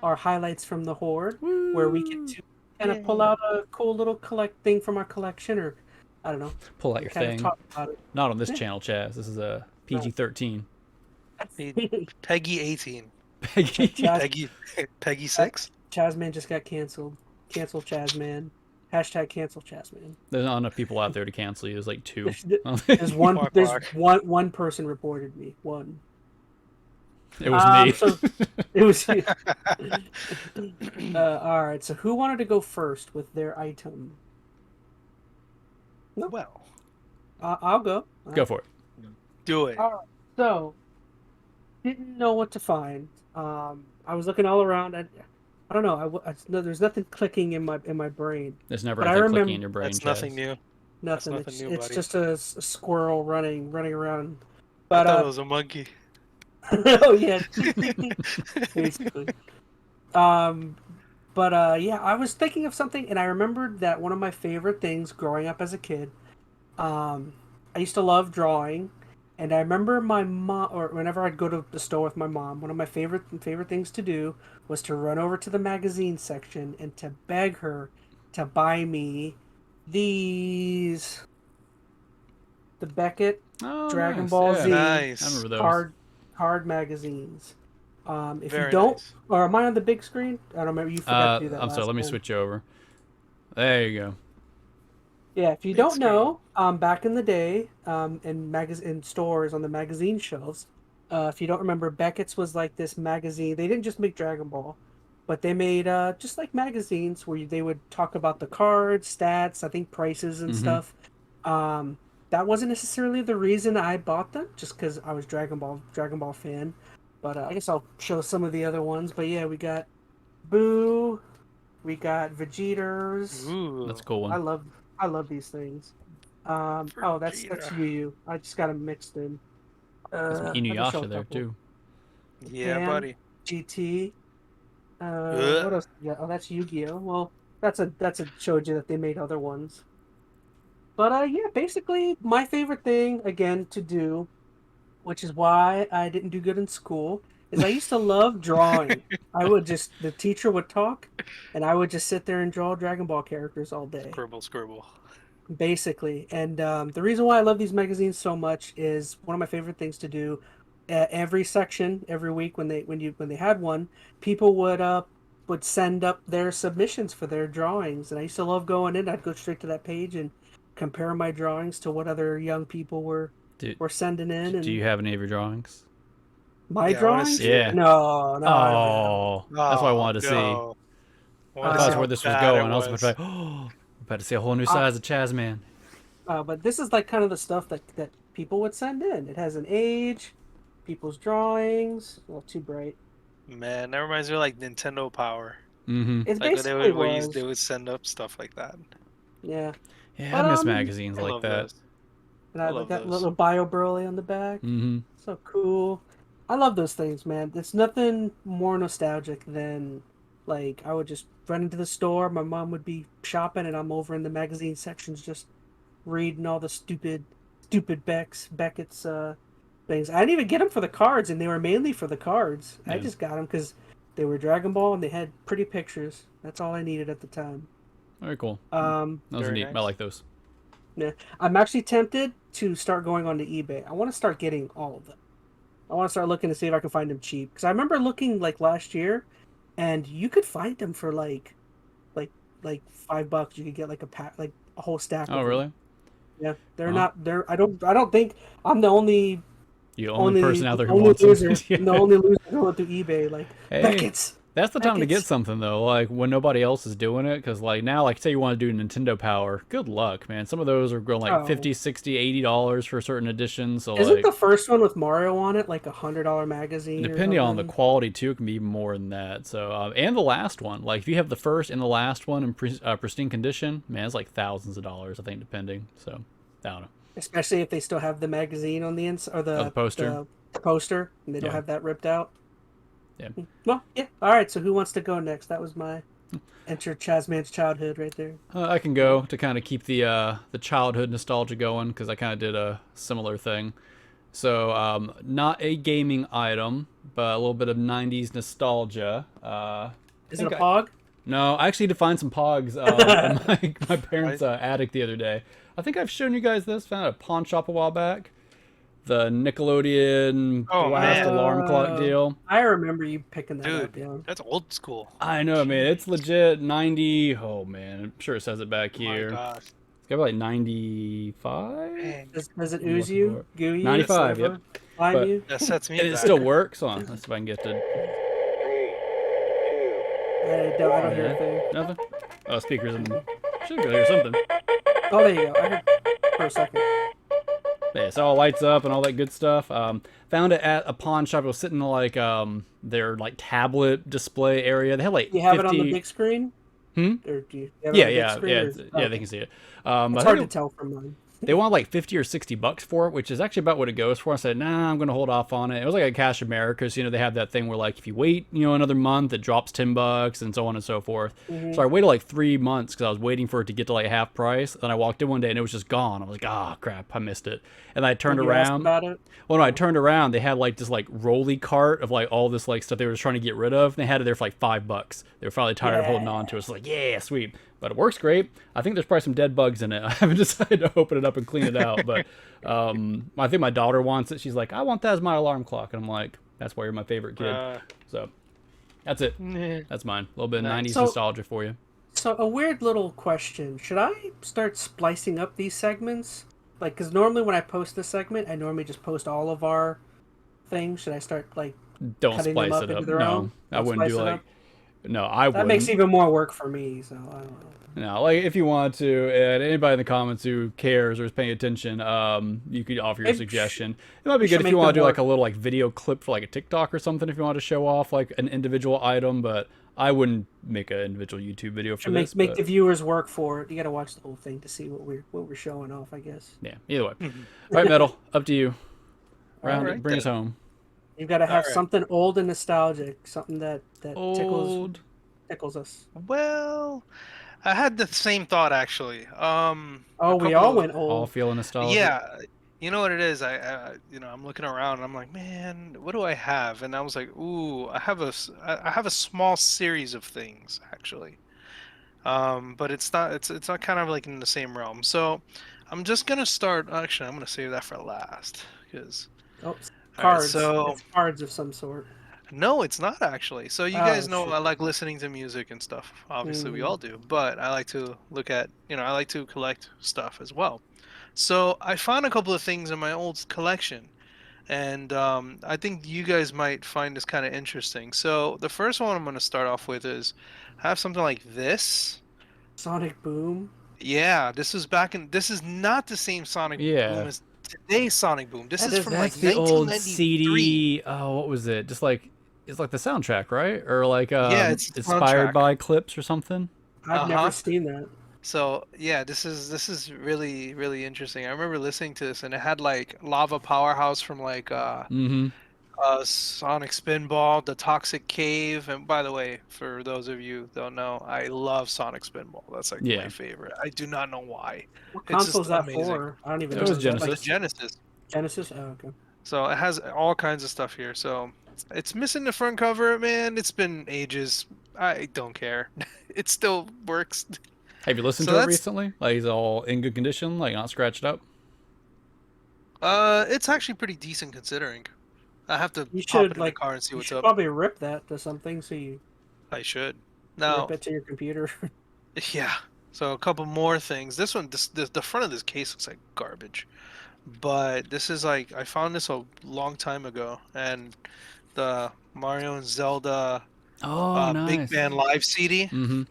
our highlights from the Hoard, where we get to kind of pull out a cool little thing from our collection, or I don't know, Pull out your kind of thing. talk about it. Not on this channel, Chaz. This is a PG-13. Peggy 18. Peggy. Peggy 6. ChazmaN just got canceled. Cancel ChazmaN. Hashtag cancel ChazmaN. There's not enough people out there to cancel you. There's like 2. There's one person reported me. One. It was me. So it was you. All right. So who wanted to go first with their item? No. Well, I'll go. Go for it. Do it. All right. So didn't know what to find. I was looking all around. I don't know. There's nothing clicking in my brain. There's never anything clicking in your brain. That's nothing new. Nothing. That's nothing It's new, just a squirrel running around. But I thought it was a monkey. Oh yeah, basically. Yeah, I was thinking of something, and I remembered that one of my favorite things growing up as a kid, I used to love drawing, and I remember my mom, or whenever I'd go to the store with my mom, one of my favorite things to do was to run over to the magazine section and to beg her to buy me the Beckett Dragonball Z nice. I remember those. card magazines. If Very you don't, nice. or am I on the big screen? I don't remember. You forgot to do that. I'm sorry. Let me switch over. There you go. Yeah, if you don't know, back in the day, in stores on the magazine shelves, if you don't remember, Beckett's was like this magazine. They didn't just make Dragon Ball, but they made just like magazines where they would talk about the cards, stats, I think prices and stuff. That wasn't necessarily the reason I bought them, just because I was Dragon Ball fan. But I guess I'll show some of the other ones. But yeah, we got Boo, we got Vegetars. Ooh. That's a cool one. I love these things. That's Yu. I just got them mixed in. There's Inuyasha there too. Yeah, buddy. GT. What else? Yeah, that's Yu-Gi-Oh. Well, that's a showed you that they made other ones. But yeah, basically my favorite thing again to do, which is why I didn't do good in school, is I used to love drawing. The teacher would talk, and I would just sit there and draw Dragon Ball characters all day. Scribble. Basically, and the reason why I love these magazines so much is one of my favorite things to do. Every section, every week when they had one, people would send up their submissions for their drawings, and I used to love going in. I'd go straight to that page and compare my drawings to what other young people were sending in. Do you have any of your drawings? My drawings? Yeah. No. Oh, that's what I wanted to see. That's where this was going. I was about to see a whole new size of ChazmaN. But this is like kind of the stuff that people would send in. It has an age, people's drawings. Well, too bright. Man, that reminds me of like Nintendo Power. Mm-hmm. It's like basically they would send up stuff like that. Yeah. Yeah, I miss magazines like that. Those. And I like that little bio burly on the back. Mm-hmm. So cool. I love those things, man. It's nothing more nostalgic than, like, I would just run into the store. My mom would be shopping, and I'm over in the magazine sections just reading all the stupid Beckett's things. I didn't even get them for the cards, and they were mainly for the cards. Yeah. I just got them because they were Dragon Ball, and they had pretty pictures. That's all I needed at the time. Very cool. Those are neat. Nice. I like those. Yeah, I'm actually tempted to start going onto eBay. I want to start getting all of them. I want to start looking to see if I can find them cheap. Because I remember looking like last year, and you could find them for like $5. You could get like a pack, like a whole stack. Oh, really? Yeah, they're not. They're. I don't think I'm the only. The only person out there who wants loser. Yeah. The only loser going through eBay. Like Beckett's. That's the time to get something though, like when nobody else is doing it, because like now, like say you want to do Nintendo Power, good luck, man. Some of those are going like $50, $60, $80 for certain editions. So isn't the first one with Mario on it like $100 magazine? Depending on the quality too, it can be even more than that. So and the last one, like if you have the first and the last one in pristine condition, man, it's like thousands of dollars, I think, depending. So I don't know. Especially if they still have the magazine on the inside or the poster. The poster, and they don't have that ripped out. Yeah. Well, yeah. All right. So who wants to go next? That was my EnteR ChatZMan's childhood right there. I can go to kind of keep the childhood nostalgia going because I kind of did a similar thing. So not a gaming item, but a little bit of '90s nostalgia. Is it a Pog? No, I actually need to find some Pogs in my parents' attic the other day. I think I've shown you guys this. Found at a pawn shop a while back. The Nickelodeon blast alarm clock deal. I remember you picking that up. Dude, Yeah. that's old school. I know, man. It's legit 90. Oh, man. I'm sure it says it back here. Oh my gosh. It's got like 95? Does it ooze you? Goo you? 95, yep. Slime you? That sets me And it back. still works. Hold on. Let's see if I can get to... I don't hear a thing. Nothing? Oh, speakers and... Should be able to hear something. Oh, there you go. I heard for a second. Yeah, so it all lights up and all that good stuff. Found it at a pawn shop. It was sitting in like their like tablet display area. They had like You have 50... it on the big screen? Hmm? Or do you have Yeah, it on the big screen, or- they can see it. It's hard to tell from mine. They want like 50 or 60 bucks for it, which is actually about what it goes for. I said, nah, I'm going to hold off on it. It was like a Cash America, so, they have that thing where like if you wait, another month, it drops 10 bucks and so on and so forth. Mm-hmm. So I waited like 3 months because I was waiting for it to get to like half price. Then I walked in one day and it was just gone. I was like, ah, crap, I missed it. And I turned Did you ask around. about it? Well, no, I turned around. They had like this like rolly cart of like all this like stuff they were just trying to get rid of. And they had it there for like $5. They were probably tired of holding on to it. It's like, yeah, sweet. But it works great. I think there's probably some dead bugs in it. I haven't decided to open it up and clean it out. But I think my daughter wants it. She's like, I want that as my alarm clock. And I'm like, that's why you're my favorite kid. So that's it. That's mine. A little bit of 90s nostalgia for you. So a weird little question. Should I start splicing up these segments? Like, because normally when I post this segment, I normally just post all of our things. Should I start, like, Don't cutting splice them up it into up. their No, own? I Don't wouldn't splice do it like... up? No, I wouldn't. That makes even more work for me, so I don't know. No, like if you want to, and anybody in the comments who cares or is paying attention, you could offer your suggestion. It might be good if you want to do like a little like video clip for like a TikTok or something if you want to show off like an individual item, but I wouldn't make an individual YouTube video for this. Make the viewers work for it. You got to watch the whole thing to see what we're showing off, I guess. Yeah, either way. All right, Metal, up to you. Right, bring us home. You've got to have something old and nostalgic, something that Old. tickles us. Well, I had the same thought actually. We all went old. All feeling nostalgic. Yeah, you know what it is. I'm looking around and I'm like, man, what do I have? And I was like, ooh, I have a small series of things actually. But it's not kind of like in the same realm. So I'm just gonna start. Actually, I'm gonna save that for last because. Cards. So it's cards of some sort. No, it's not actually. So you guys know I like listening to music and stuff. Obviously, we all do. But I like to look at, I like to collect stuff as well. So I found a couple of things in my old collection. And I think you guys might find this kind of interesting. So the first one I'm going to start off with is I have something like this. Sonic Boom. Yeah, this is not the same Sonic Boom as today's Sonic Boom. This is from like the old 1993. CD. Oh, what was it? Just like it's like the soundtrack, right? Or like it's inspired by clips or something. I've never seen that. So yeah, this is really really interesting. I remember listening to this, and it had like Lava Powerhouse from like Sonic Spinball, The Toxic Cave, and by the way, for those of you who don't know, I love Sonic Spinball. That's like my favorite. I do not know why. What console is that for? I don't even know. It was Genesis. Like Genesis. Genesis? Oh, okay. So it has all kinds of stuff here. So it's missing the front cover, man. It's been ages. I don't care. It still works. Have you listened to it recently? Like, is it all in good condition? Like, not scratched up? It's actually pretty decent considering. I have to you pop should, it in the car and see what's up. You should probably rip that to something so you... I should. Now, rip it to your computer. Yeah. So a couple more things. This one, the front of this case looks like garbage. But this is like, I found this a long time ago. And the Mario and Zelda nice. Big Band Live CD. Mm-hmm.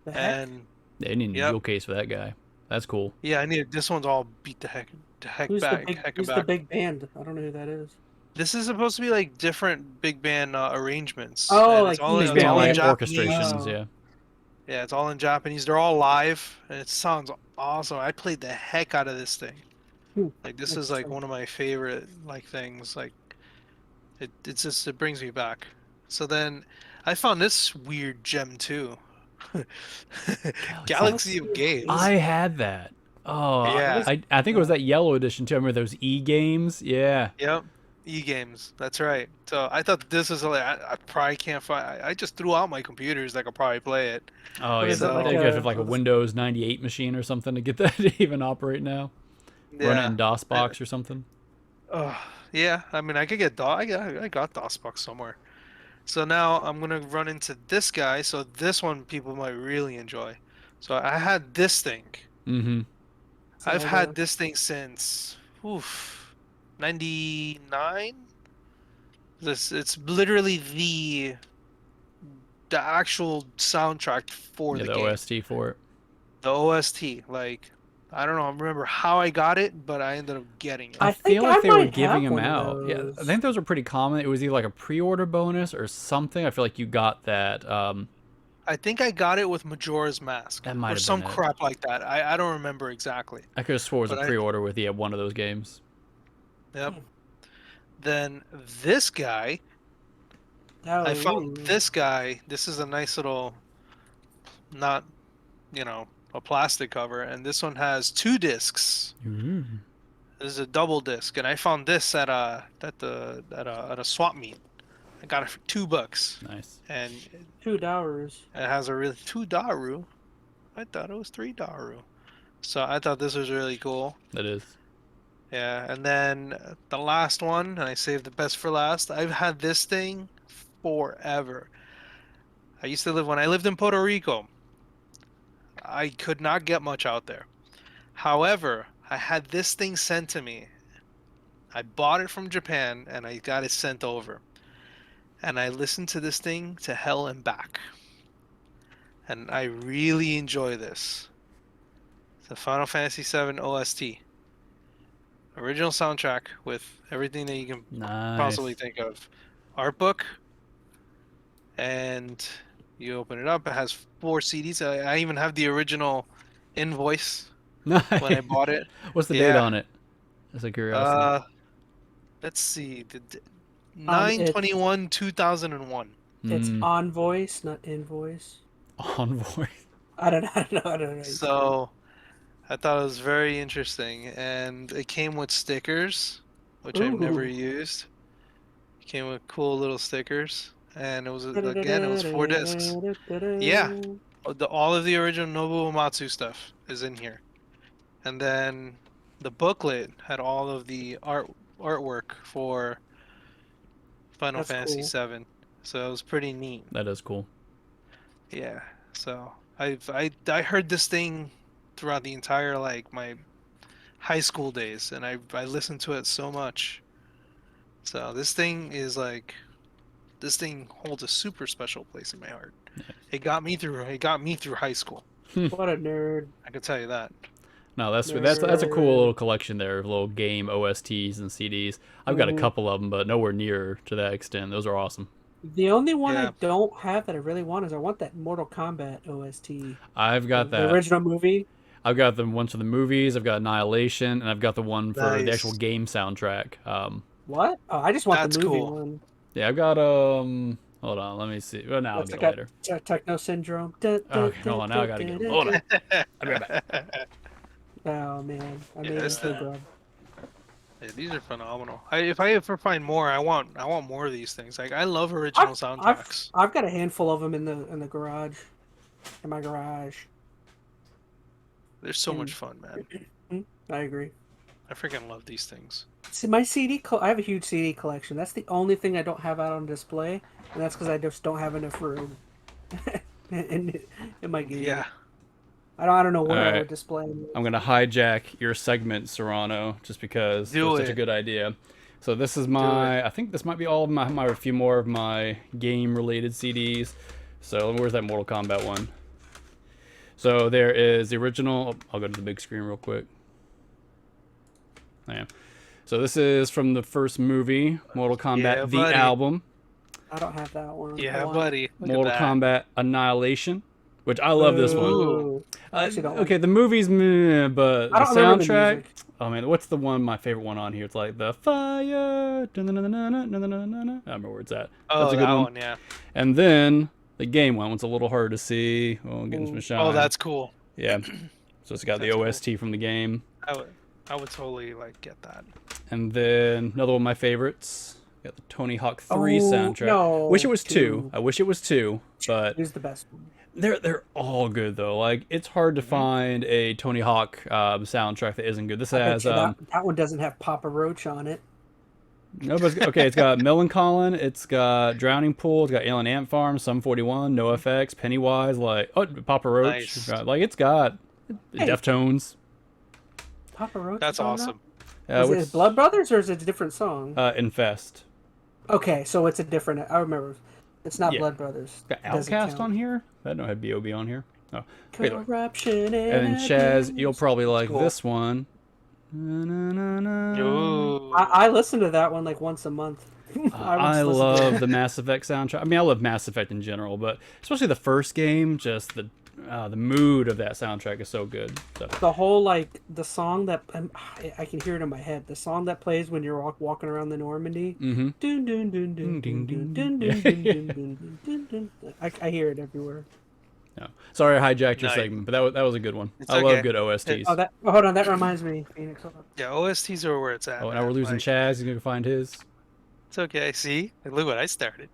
And they need a jewel case for that guy. That's cool. Yeah, I need this one's all beat the heck back. Who's the big band? I don't know who that is. This is supposed to be like different big band arrangements. Oh, like big band like orchestrations, yeah. Yeah, it's all in Japanese. They're all live, and it sounds awesome. I played the heck out of this thing. Like this is like one of my favorite like things. Like it brings me back. So then I found this weird gem too. Galaxy of Games. I had that. Oh, yeah. I think it was that yellow edition too. I remember those E games. Yeah. Yep. E-games. That's right. So I thought this was like I probably can't find. I just threw out my computers that could probably play it. Oh What yeah, is it, I like think you have to a have like a Windows 98 machine or something to get that to even operate now. Run it Yeah. in DOSBox or something. Yeah. I mean, I could get I got DOSBox somewhere. So now I'm gonna run into this guy. So this one people might really enjoy. So I had this thing. Mm-hmm. I've Zelda? had this thing since 99. It's literally the actual soundtrack for Yeah, the the game. OST for it. The OST, like I don't know, I remember how I got it, but I ended up getting it. I I think feel I like they were might giving have them one of out. Yeah, I those. think those were pretty common. It was either like a pre-order bonus or something. I feel like you got that. I think I got it with Majora's Mask That might or have some been it. crap like that. I don't remember exactly, I could have swore it was but a pre-order with one of those games. yep. Then this guy, I found Oh, this guy. This is a nice little, not, a plastic cover, and this one has 2 discs. Ooh. This is a double disc, and I found this at a swap meet. I got it for $2, Nice. and $2. it has a really $2. I thought it was $3. So I thought this was really cool. That is. Yeah, and then the last one, and I saved the best for last. I've had this thing forever. When I lived in Puerto Rico, I could not get much out there. However, I had this thing sent to me. I bought it from Japan and I got it sent over. And I listened to this thing to hell and back. And I really enjoy this. The Final Fantasy VII OST. Original soundtrack with everything that you can Nice. possibly think of. Art book. And you open it up. It has 4 CDs. I even have the original invoice when I bought it. What's the date Yeah. on it? As a curiosity. Let's see. It's 9/21/2001. it's Mm, on voice, not invoice. Envoy. I don't know. I don't know. So I thought it was very interesting, and it came with stickers, which I've never Ooh. used. It came with cool little stickers, and it was 4 discs. Yeah, all of the original Nobuo Uematsu stuff is in here, and then the booklet had all of the artwork for Final That's Fantasy cool. VII, so it was pretty neat. That is cool. Yeah, so I heard this thing throughout the entire my high school days, and I listened to it so much. So this thing holds a super special place in my heart. It got me through high school. What a nerd. I can tell you that. No, that's a cool little collection there of little game OSTs and CDs. I've got a couple of them, but nowhere near to that extent. Those are awesome. The only one Yeah. I don't have that I really want is I want that Mortal Kombat OST. I've got The that. original movie. I've got the ones for the movies. I've got Annihilation, and I've got the one for the Nice. actual game soundtrack. What? Oh, I just want That's the movie cool. one. Yeah, I've got Hold on, let me see. Well, now I'll That's get like it later. a techno syndrome. Okay, hold on. Now I gotta get them. Hold on. I'll be right back. Oh man, I made that's it the- so good. Yeah, these are phenomenal. If I ever find more, I want more of these things. Like I love original soundtracks. I've got a handful of them in the garage, in my garage. They're so much fun, man. I agree. I freaking love these things. See, my I have a huge CD collection. That's the only thing I don't have out on display, and that's because I just don't have enough room in my game. Yeah. I don't know where I Alright. would display them. I'm gonna hijack your segment, Serrano, just because Do it's such a it. good idea. So this is I think this might be all of my a few more of my game-related CDs. So where's that Mortal Kombat one? So there is the original. I'll go to the big screen real quick. Yeah. So this is from the first movie, Mortal Kombat, Yeah, the buddy. album. I don't have that one. Yeah, I want- buddy. Look Mortal at that. Kombat Annihilation, which I love this one. Ooh. I actually don't like Okay, the movie's meh, but the I don't remember the soundtrack. music. Oh man, what's the one? My favorite one on here. It's like the fire. Dun-dun-dun-dun-dun, dun-dun-dun-dun-dun. I don't remember where it's at. Oh, That's a good that one. one, yeah. And then the game one. It's a little hard to see. Oh, I'm getting some shine. Oh, that's cool. yeah. So it's got the That's cool. OST from the game. I would totally get that. And then another one of my favorites. Got the Tony Hawk 3 soundtrack. No, Wish it was 2. I wish it was 2, but Who's the best one? they're all good though. Like it's hard to find a Tony Hawk soundtrack that isn't good. This has that one doesn't have Papa Roach on it. no, but okay. It's got Melancholy. It's got Drowning Pool. It's got Alien Ant Farm. Sum 41. NoFX. Pennywise. Like Papa Roach. Nice. Like it's got Deftones. Papa Roach. That's awesome. Is it Blood Brothers or is it a different song? Infest. Okay, so it's a different. I remember. It's not Yeah. Blood Brothers. Got Outcast on here. I didn't know it had B.O.B. on here. Oh, okay, look. Corruption And then Chaz, you'll probably like Cool. this one. Ooh. I listen to that one like once a month. I love the Mass Effect soundtrack. I mean, I love Mass Effect in general, but especially the first game, just the mood of that soundtrack is so good. So. The whole like the song that I can hear it in my head. The song that plays when you're walking around the Normandy. Mm-hmm. Dun, dun, dun, dun, dun, dun, dun, dun, dun, dun, dun, dun. I hear it everywhere. No. Sorry, I hijacked your Nice. segment, but that was a good one. It's I okay. love good OSTs. Hold on, that reminds me, Phoenix. Hold on. Yeah, OSTs are where it's at. Oh, now man. we're losing Like, Chaz. He's gonna find his. It's okay. See, look what I started.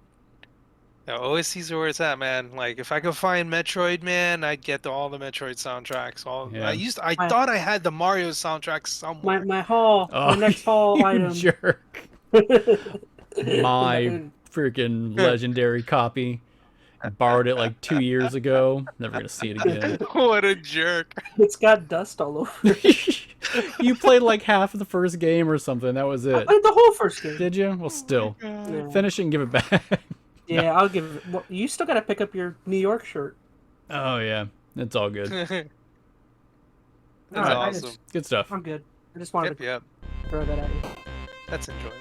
Yeah, OSTs are where it's at, man. Like if I could find Metroid, man, I'd get all the Metroid soundtracks. Yeah. I thought I had the Mario soundtrack somewhere. My next haul you item. jerk. My freaking legendary copy. I borrowed it like 2 years ago. Never gonna see it again. What a jerk. It's got dust all over it. You played like half of the first game or something. That was I it. played the whole first game. Did you? Well, still. Yeah. Finish it and give it back. Yeah, I'll give it. Well, you still got to pick up your New York shirt. Oh, yeah. It's all good. That's Alright, awesome. Good stuff. I'm good. I just wanted Yep. to throw that at you. That's enjoyable.